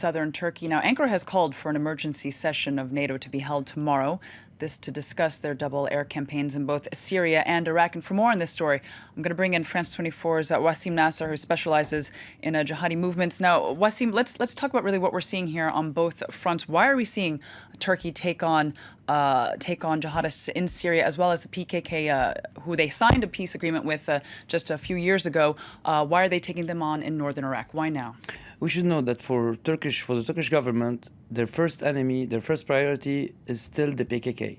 Southern Turkey. Now, Ankara has called for an emergency session of NATO to be held tomorrow. This to discuss their double air campaigns in both Syria and Iraq. And for more on this story, I'm going to bring in France 24's Wasim Nasser, who specializes in jihadi movements. Now, Wasim, let's talk about really what we're seeing here on both fronts. Why are we seeing Turkey take on jihadists in Syria, as well as the PKK, who they signed a peace agreement with just a few years ago? Why are they taking them on in northern Iraq? Why now? We should know that for the Turkish government, their first enemy, their first priority is still the PKK,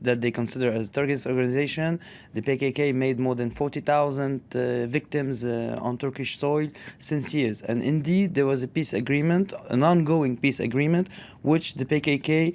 that they consider as a terrorist organization. The PKK made more than 40,000 victims on Turkish soil since years. And indeed, there was a peace agreement, an ongoing peace agreement, which the PKK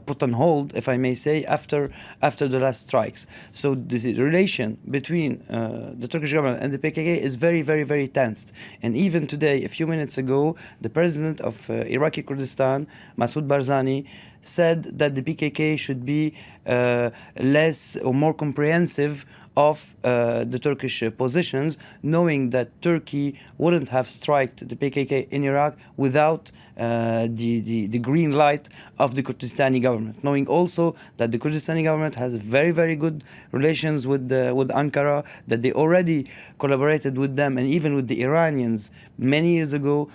put on hold, if I may say, after the last strikes. So the relation between the Turkish government and the PKK is very, very, very tense. And even today, a few minutes ago, the president of Iraqi Kurdistan, Masoud Barzani, said that the PKK should be less or more comprehensive of the Turkish positions, knowing that Turkey wouldn't have struck the PKK in Iraq without the green light of the Kurdistani government, knowing also that the Kurdistani government has very, very good relations with Ankara, that they already collaborated with them and even with the Iranians many years ago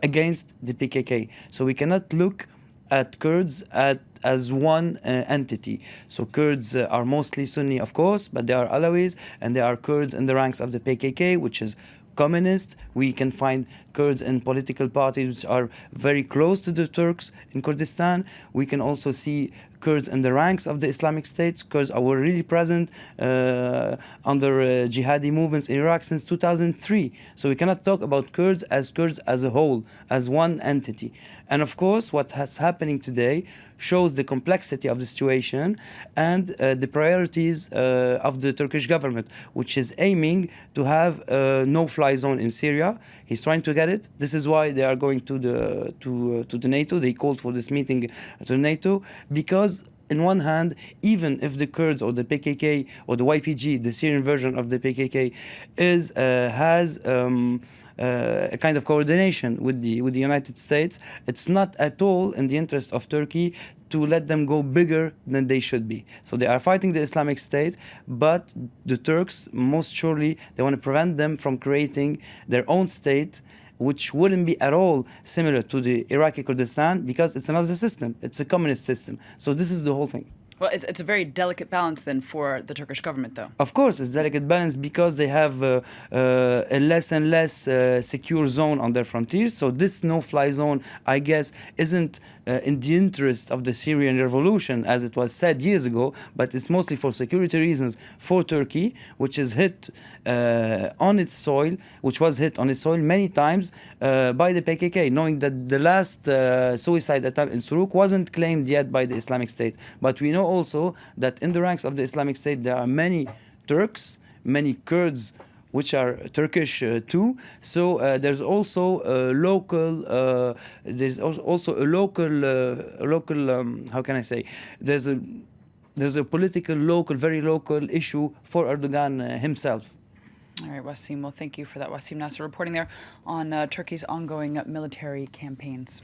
against the PKK. So we cannot look at Kurds as one entity. So Kurds are mostly Sunni, of course, but they are Alawis, and there are Kurds in the ranks of the PKK, which is communist. We can find Kurds in political parties which are very close to the Turks in Kurdistan. We can also see Kurds in the ranks of the Islamic State. Kurds were really present under jihadi movements in Iraq since 2003. So we cannot talk about Kurds as a whole, as one entity. And of course, what has happening today shows the complexity of the situation and the priorities of the Turkish government, which is aiming to have a no-fly zone in Syria. He's trying to get it. This is why they are going to the NATO. They called for this meeting to NATO because, in one hand, even if the Kurds or the PKK or the YPG, the Syrian version of the PKK, has a kind of coordination with the United States, it's not at all in the interest of Turkey to let them go bigger than they should be. So they are fighting the Islamic State, but the Turks, most surely, they want to prevent them from creating their own state, which wouldn't be at all similar to the Iraqi Kurdistan, because it's another system. It's a communist system. So this is the whole thing. Well, it's a very delicate balance then for the Turkish government, though. Of course, it's a delicate balance because they have a less and less secure zone on their frontiers. So this no-fly zone, I guess, isn't in the interest of the Syrian revolution, as it was said years ago, but it's mostly for security reasons for Turkey, which is hit on its soil, many times by the PKK, knowing that the last suicide attempt in Suruk wasn't claimed yet by the Islamic State. But we know also that in the ranks of the Islamic State there are many Turks, many Kurds, which are Turkish too. So there's also a local. How can I say? There's a political, very local issue for Erdogan himself. All right, Wasim. Well, thank you for that, Wasim Nasser, reporting there on Turkey's ongoing military campaigns.